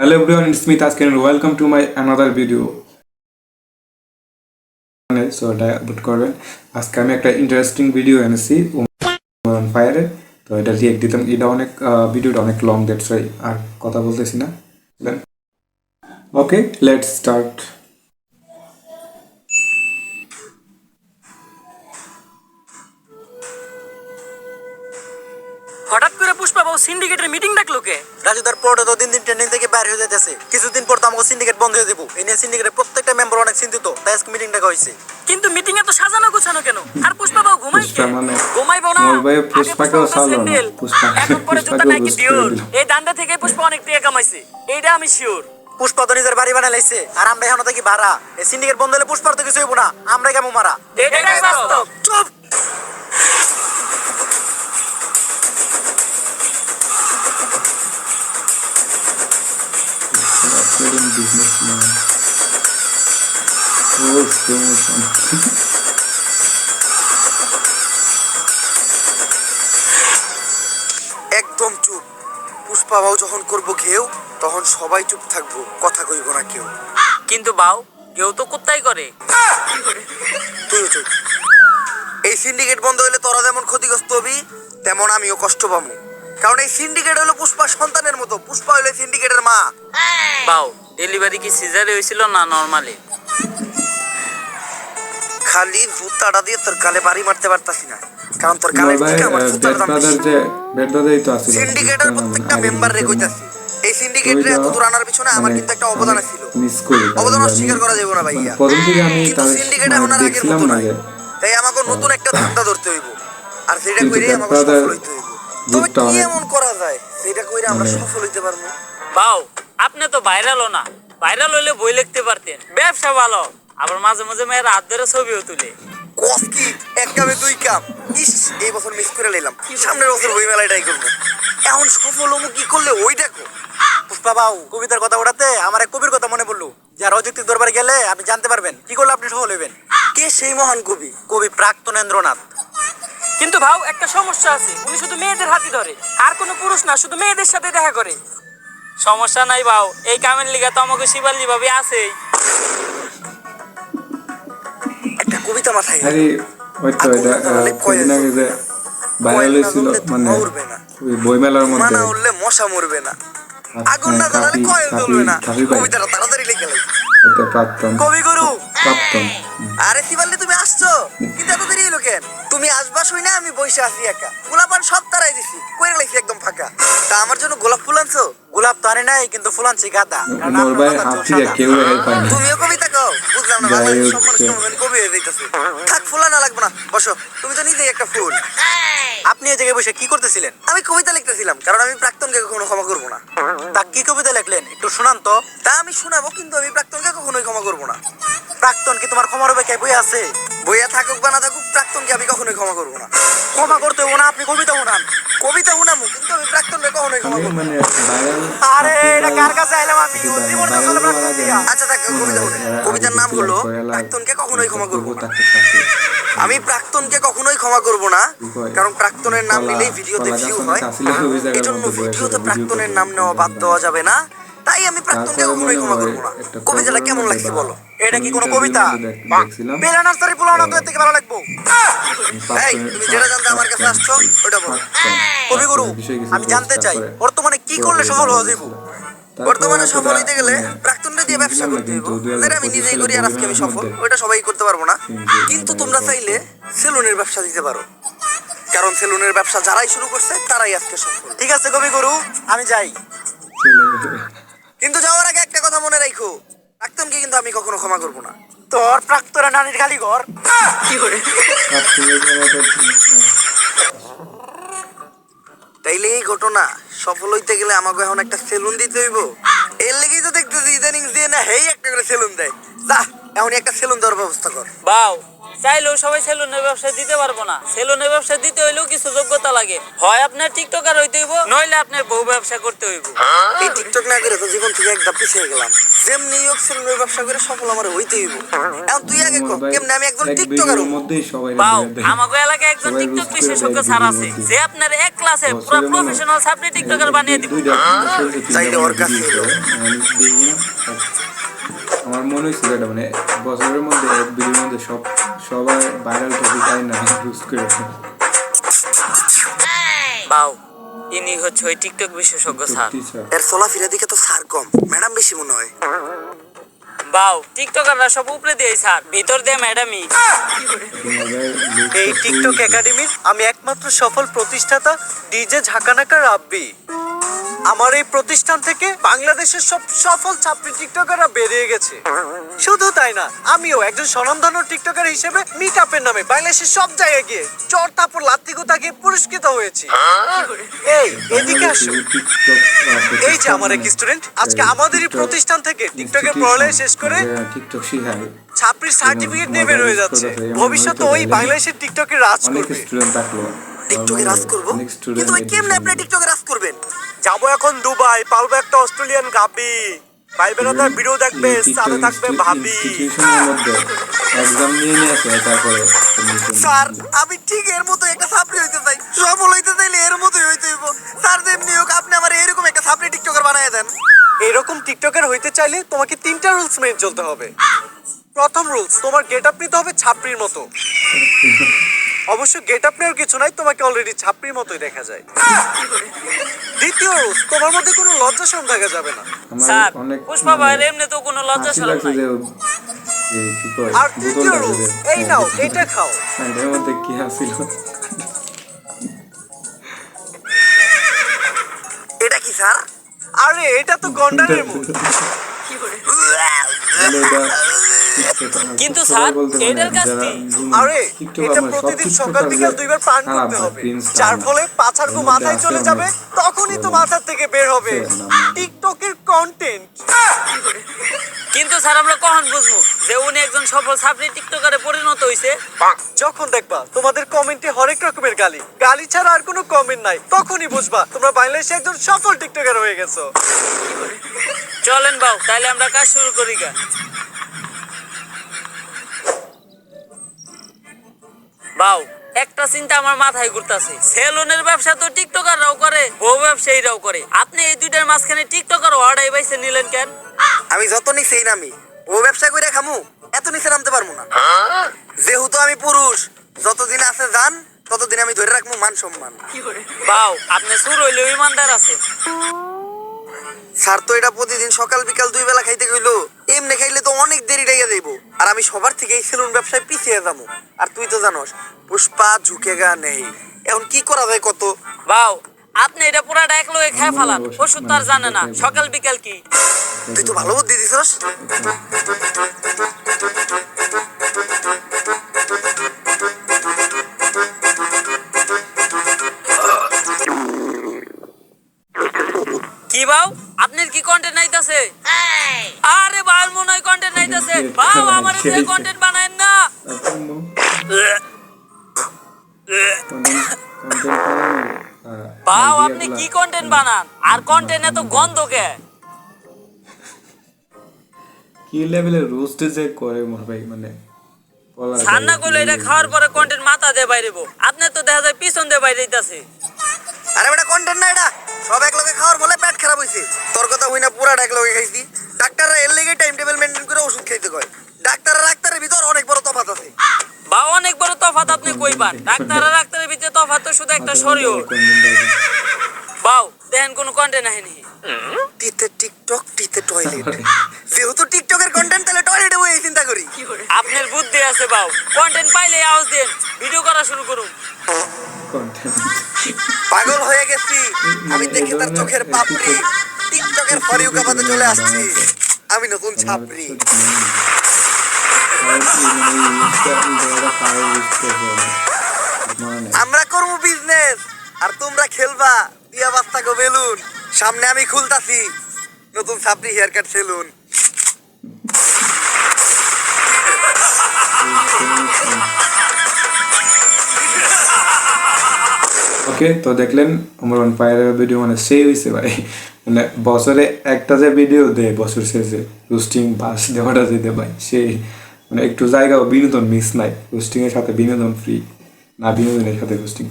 Hello everyone, it's me Taskin and welcome to my another video. So এটা upload করবেন আজকে আমি একটা ইন্টারেস্টিং ভিডিও এনেছি ফায়ারে। তো এটা রিয়েক্ট দিতাম, এটা অনেক ভিডিওটা অনেক লং, দ্যাটস ওয়াই আর কথা বলতেছি না। ওকে, লেটস স্টার্ট। হঠাৎ করে পুষ্পা বাবু সিন্ডিকেটের মিটিং ডাকলো কে? রাজুদার প্লটে তো দিন দিন ট্রেন্ডিং থেকে বাইর হয়ে যাইতেছে। কিছুদিন পর তো আমাকে সিন্ডিকেট বন্ধ হয়ে দেবো। এই নিয়ে সিন্ডিকেটের প্রত্যেকটা মেম্বার অনেক চিন্তিত, তাই আজকে মিটিং ডাকা হয়েছে। কিন্তু মিটিং এ তো সাজানো গোছানো কেন? আর পুষ্পা বাবু ঘুমাই কে? ঘুমাইবো না। মোর ভাই পুষ্পাকেও সাজানো না, এখন পরে জুতা নাকি ডিওর। এই দান্ডা থেকে পুষ্পা অনেক টাকা কামাইছে, এইটা আমি শিওর। পুষ্পা তো নিজের বাড়ি বানাই লাইছে, আর আমরা এখন থেকে ভাড়া। এই সিন্ডিকেট বন্ধ হলে পুষ্পার তো কিছু হইব না, আমরা কেমন মারা। এটাই বাস্তব। চুপ। businessman. Oh, promotion. একদম চুপ। পুষ্পা বাবু যখন করবো ঘেউ, তখন সবাই চুপ থাকবো, কথা কইব না কেউ। কিন্তু বাউ কেউ তো কুত্তাই করে। তুইও চুপ। এই সিন্ডিকেট বন্ধ হইলে তোরা যেমন ক্ষতিগ্রস্ত হবি, তেমন আমিও কষ্ট পাবো। কারণ এই সিন্ডিকেট হলো পুষ্পার সন্তানের মতো, পুষ্পা হলো সিন্ডিকেটের মা। বাউ ডেলিভারি কি সিজারে হয়েছিল না নরমালি? খালি ভূতাটা দিয়ে তোর গালে বাড়ি মারতে পারতাছি না, কারণ তোর গালে ঠিক আমার ভূতার দাম বেশি। বেডদাদাই তো আছিল সিন্ডিকেটের প্রত্যেকটা মেম্বার রে কইতাছি, এই সিন্ডিকেটরে এত দূর আনার পিছনে আমার কিন্তু একটা অবদান ছিল। মিস করি, অবদান অস্বীকার করা যাবে না ভাইয়া। প্রথম থেকে আমি তার সিন্ডিকেট এখন আর আগের দেখছিলাম মতো না নয়, যে তাই আমাকে নতুন একটা ধান্দা ধরতে হইব, আর সেটা কিন্তু কইরে আমাকে বেডদাদার সফল হইতে হইব। তবে ভূতটা কি অনেক এমন করা যায় সেটা কইরে আমরা সফল হইতে পারবো? বাউ আপনি তো ভাইরালও না, ভাইরাল হইলে বই লিখতে পারতেন। ব্যবসা ভালো, আবার মাঝে মাঝে মেয়ের হাত ধরে ছবিও তুলে। কস কি এক কামে দুই কাম। ইস, এই বছর মিস করে নিলাম, সামনের বছর বই মেলায় ট্রাই করবো। এখন সফল হবো কি করলে ওই দেখো। পুষ্পা বাবু কবিতার কথা ওঠাতে আমার এক কবির কথা মনে পড়লো, যার অযৌক্তিক দরবারে গেলে আপনি জানতে পারবেন কি করলে আপনি সফল হইবেন। কে সেই মহান কবি? কবি প্রাক্তনেন্দ্রনাথ। কিন্তু ভাও একটা সমস্যা আছে, উনি শুধু মেয়েদের হাতই ধরে, আর কোনো পুরুষ না, শুধু মেয়েদের সাথে দেখা করে। সমস্যা নাই ভাও, এই কামের লিগা তো আমাকে শিবাল্লি ভাবে আছেই। একটা কবিতা মাথায় আরে ওই তো এটা কদিন আগে যে ভাইরাল হয়েছিল, মানে ওই বইমেলার মধ্যে মানা উঠলে মশা মরবে না, আগুন না জ্বালালে কয়েল জ্বলবে না। কবিতাটা তাড়াতাড়ি লিখে লাই। এটা প্রাক্তন কবিগুরু প্রাক্তন আরে শিবাল্লি তুমি আসছো, কিন্তু এত দেরি হলো কেন? তুমি আসবা শুই না আমি বসে আছি একা, গোলাপান সব তারাই দিছি, কইরা লাইছি একদম ফাঁকা। তা আমার জন্য গোলাপ ফুল আনছো? গোলাপ তো আনে নাই, কিন্তু ফুল আনছি গাঁদা। মোর ভাই হাতি কেউ হেল্প পায় না। তুমিও কবিতা কও? বুঝলাম না, বাংলাদেশ সব মানুষ কেমন কবি হয়ে যাইতাছে। থাক, ফুল আনা লাগবে না, বসো। তুমি তো নিজেই একটা ফুল। আপনি এই জায়গায় বসে কি করতেছিলেন? আমি কবিতা লিখতেছিলাম, কারণ আমি প্রাক্তনকে কখনো ক্ষমা করবো না। তা কি কবিতা লিখলেন একটু শোনান তো। তা আমি শোনাবো, কিন্তু আমি প্রাক্তনকে কখনোই ক্ষমা করবো না। প্রাক্তন কি তোমার ক্ষমার হবে? কে বই আছে? বইয়া থাকুক বা না থাকুক, প্রাক্তনকে আমি কখনোই ক্ষমা করবো না। ক্ষমা করতে হবো না, আপনি কবিতা শোনান। কবিতা শোনাবো, কিন্তু আমি প্রাক্তনকে কখনোই ক্ষমা করবো না। মানে ভাইরাল আরে এটা কার কাছে আইলাম আমি? ও জীবনটা চলে প্রাক্তন দিয়া। আচ্ছা থাক, কবিতা শোনেন। কবিতার নাম হলো প্রাক্তনকে কখনোই ক্ষমা করবো না। আমি প্রাক্তনকে কখনোই ক্ষমা করব না, কারণ প্রাক্তনের নাম নিলেই ভিডিওতে ভিউ হয়। এজন্য ভিডিওতে প্রাক্তনের নাম নেওয়া বাদ দেওয়া যাবে না, তাই আমি প্রাক্তনকে কখনোই ক্ষমা করব না। কবিতাটা কেমন লাগছে বলো? এটা কি কোনো কবিতা? বেলা নার্সারি পোলাও তো এর থেকে ভালো লাগবো। এই তুমি যেটা জানতে আমার কাছে আসছো ওটা বলো। কবিগুরু, আমি জানতে চাই বর্তমানে কি করলে সফল হওয়া যাবে? বর্তমানে সফল হইতে গেলে প্রাক্তনটা দিয়ে ব্যবসা করতে হবে, যেটা আমি নিজেই করি আর আজকে আমি সফল। ওইটা সবাই করতে পারবো না, কিন্তু তোমরা চাইলে সেলুনের ব্যবসা দিতে পারো, কারণ সেলুনের ব্যবসা যারাই শুরু করছে তারাই আজকে সফল। ঠিক আছে কবিগুরু, আমি যাই, কিন্তু যাওয়ার আগে একটা কথা মনে রাখো, প্রাক্তনকে কিন্তু আমি কখনো ক্ষমা করবো না। তোর প্রাক্তনের নানির খালি ঘর। কি করে? তাইলে এই ঘটনা সফল হইতে গেলে আমাকে এখন একটা সেলুন দিতে হইব। এর লেগেই তো দেখতেছি ইদানিং দিয়ে না হেই একটা করে সেলুন দেয়। যা এখন একটা সেলুন দেওয়ার ব্যবস্থা কর। বাউ চাইলেও সবাই সেলুনের ব্যবসা দিতে পারবো না। সেলুনের ব্যবসা দিতে হইলেও কিছু যোগ্যতা লাগে। হয় আপনার টিকটকার হইতে হইব, নইলে আপনার বউ ব্যবসা করতে হইব। এই টিকটক না করে তো জীবন থেকে এক ধাপ পিছিয়ে গেলাম। যেমনি হোক সেলুনের ব্যবসা করে সফল আমার হইতে হইব। এখন তুই আগে কর কেমনে আমি একজন টিকটকার হব। মধ্যেই সবাই বাও, আমাগো এলাকায় একজন টিকটক বিশেষজ্ঞ স্যার আছে, যে আপনার এক ক্লাসে পুরো প্রফেশনাল সাবজেক্ট টিকটকার বানিয়ে দিব। চাইলে ওর কাছে এলো। আমার মনে হয়েছিল এটা মানে বছরের মধ্যে এক ভিডিওর মধ্যে সবাই ভাইরাল টপিক আই না ইউজ করে। বাও, ইনি হচ্ছে ওই টিকটক বিশেষজ্ঞ স্যার। এর চলাফেরা দিকে তো স্যার কম, ম্যাডাম বেশি মনে হয়। বাও, টিকটকাররা সব উপরে দিয়ে স্যার, ভিতর দিয়ে ম্যাডামই। এই টিকটক একাডেমির আমি একমাত্র সফল প্রতিষ্ঠাতা ডিজে ঝাঁকানাকা রাব্বি। আমার এই প্রতিষ্ঠান থেকে বাংলাদেশের সব সফল ছাত্রী টিকটকাররা বেরিয়ে গেছে। শুধু তাই না, আমিও একজন স্বনামধন্য টিকটকার হিসেবে মিট আপের নামে বাংলাদেশের সব জায়গায় গিয়ে চর থাপ্পড় লাত্তি গোতা গিয়ে পুরস্কৃত হয়েছি। এই এদিকে আসো। এই যে আমার এক স্টুডেন্ট আজকে আমাদেরই প্রতিষ্ঠান থেকে টিকটকের পড়ালেখা শেষ করে টিকটক শিখায়। ছাত্রীর সার্টিফিকেট নিয়ে বের হয়ে যাচ্ছে। ভবিষ্যতে ওই বাংলাদেশের টিকটকে রাজ অনেক করবে। স্টুডেন্ট থাকলো, টিকটকে রাজ করবো, কিন্তু ওই কেমনে আপনি টিকটকে রাজ করবেন? যাবো এখন দুবাই, পালবো একটা অস্ট্রেলিয়ান গাবি, ভাই বেড়াদার ভিডিও দেখবে, সাথে থাকবে ভাবি। ইনস্টিটিউশনের মধ্যে এক্সাম নিয়ে আসে তারপরে স্যার আমি ঠিক এর মতো একটা ছাত্রী হইতে চাই, সফল হইতে চাইলে এর মতোই হইতে হইব। স্যার যেমনি হোক আপনি আমার এরকম একটা ছাত্রী টিকটকার বানায় দেন। এরকম টিকটকার হইতে চাইলে তোমাকে 3টা রুলস মেনে চলতে হবে। প্রথম রুলস, তোমার গেট আপ নিতে হবে ছাপড়ির মতো। অবশ্য গেট আপ নেওয়ার কিছু নাই, তোমাকে অলরেডি ছাপড়ির মতোই দেখা যায়। দ্বিতীয় রুলস, তোমার মধ্যে কোনো লজ্জা শরম থাকা যাবে না। স্যার, পুষ্পা ভাইয়ের এমনি তো কোনো লজ্জা শরম নাই। আর তৃতীয় রুলস, এই নাও এটা খাও। এর মধ্যে কি আছিল? এটা কি স্যার? আরে এটা তো গন্ডারের মুখ। কিন্তু স্যার, এটার কাজ কি? আরে এটা প্রতিদিন সকাল বিকাল 2বার পান করতে হবে, যার ফলে পাছার গু মাথায় চলে যাবে, তখনই তো মাথার থেকে বের হবে টিকটকের কন্টেন্ট। কিন্তু স্যার আমরা কখন বুঝবো যে উনি একজন সফল ছাত্রী টিকটকারে পরিণত হইছে? যখন দেখবা তোমাদের কমেন্টে হরেক রকমের গালি, গালি ছাড়া আর কোনো কমেন্ট নাই, তখনই বুঝবা তোমরা বাংলাদেশে একজন সফল টিকটকার হয়ে গেছো। চলেন বাউ, তাইলে আমরা কাজ শুরু করি গা। বাউ, একটা চিন্তা আমার মাথায় ঘুরতাছে, সেলুনের ব্যবসা তো টিকটকাররাও করে, বউ ব্যবসায়ীরাও করে, আপনি এই দুইটার মাঝখানে টিকটকার ওয়ার্ডাই বাইছে নিলেন কেন? আমি যত নিচে নামি, ও ব্যবসা করে খামু, এত নিচে নামতে পারবো না। যেহেতু আমি পুরুষ, যতদিন আছে যান ততদিন আমি ধরে রাখবো মান সম্মান। বাউ, আপনি সুর হইলেও ইমানদার আছে। স্যার তো এটা প্রতিদিন সকাল বিকাল 2 বেলা খাইতে কইলো, এমনি খাইলে তো অনেক দেরি লেগে যাইবো, আর আমি সবার থেকে এই সেলুন ব্যবসায় পিছিয়ে যাবো। আর তুই তো জানোস পুষ্পা ঝুঁকেগা নেই। এখন কি করা যায় কত? বাউ, আপনি এটা পুরাটা এক লোকে খেয়ে ফেলান, ওষুধ তো আর জানে না সকাল বিকাল কি। তুই তো ভালো বুদ্ধি দিছস। কি বাউ, আপনার কি কন্টেন্ট নাইতাছে? আরে বাল, মনে হয় কন্টেন্ট নাইতাছে। বাউ, আমার এই কন্টেন্ট বানায়েন না। বাউ, আপনি কি কন্টেন্ট বানান, আর কন্টেন্ট এত গন্ধ কে? কি লেভেলের রোস্টে যে করে মোর ভাই, মানে ছান্না গুলো এটা খাওয়ার পরে কন্টেন্ট মাথা দিয়ে বাইরেবো, আপনার তো দেখা যায় পিছন দিয়ে বাইরে যাইতাছে। আরে বেটা কন্টেন্ট না এটা, সব এক লগে খাওয়ার ফলে পেট খারাপ হইছে। তোর কথা হই না, পুরা এক লগে খাইছি। ডাক্তাররা এর লেগে টাইম টেবিল মেইনটেইন করে ওষুধ খাইতে কয়। ডাক্তার আর ডাক্তারের ভিতর অনেক বড় তফাৎ আছে। বা অনেক বড় তফাৎ আপনি কই পান? ডাক্তার আর ডাক্তারের ভিতরে তফাৎ তো শুধু একটা শরীর। বাউ, দেখেন কোনো কন্টেন্ট আহেনি। টিতে টিকটক, টিতে টয়লেট। যেহেতু টিকটকের কন্টেন্ট, তাহলে টয়লেটে বই চিন্তা করি। আপনার বুদ্ধি আছে বাউ, কন্টেন্ট পাইলে আওয়াজ দেন, ভিডিও করা শুরু করুন। পাগল হয়ে গেছি আমি, দেখে তার চোখের পাপড়ি টিকটকের ফর ইউ কাপাতে চলে আসছি। আমি নতুন ছাপড়ি। আমরা করবো বিজনেস, আর তোমরা খেলবা দিয়া বাস্তা গো বেলুন। সামনে আমি খুলতাছি নতুন ছাপড়ি হেয়ার কাট সেলুন। ওকে, তো দেখলেন আমার অন ফায়ারের ভিডিও মানে সেই হয়েছে ভাই, মানে বছরে একটা যে ভিডিও দেয় বছর শেষে রোস্টিং বাস দেওয়াটা যেতে ভাই সেই, মানে একটু জায়গা ও বিনোদন মিস নাই, রোস্টিংয়ের সাথে বিনোদন ফ্রি, না বিনোদনের সাথে রোস্টিং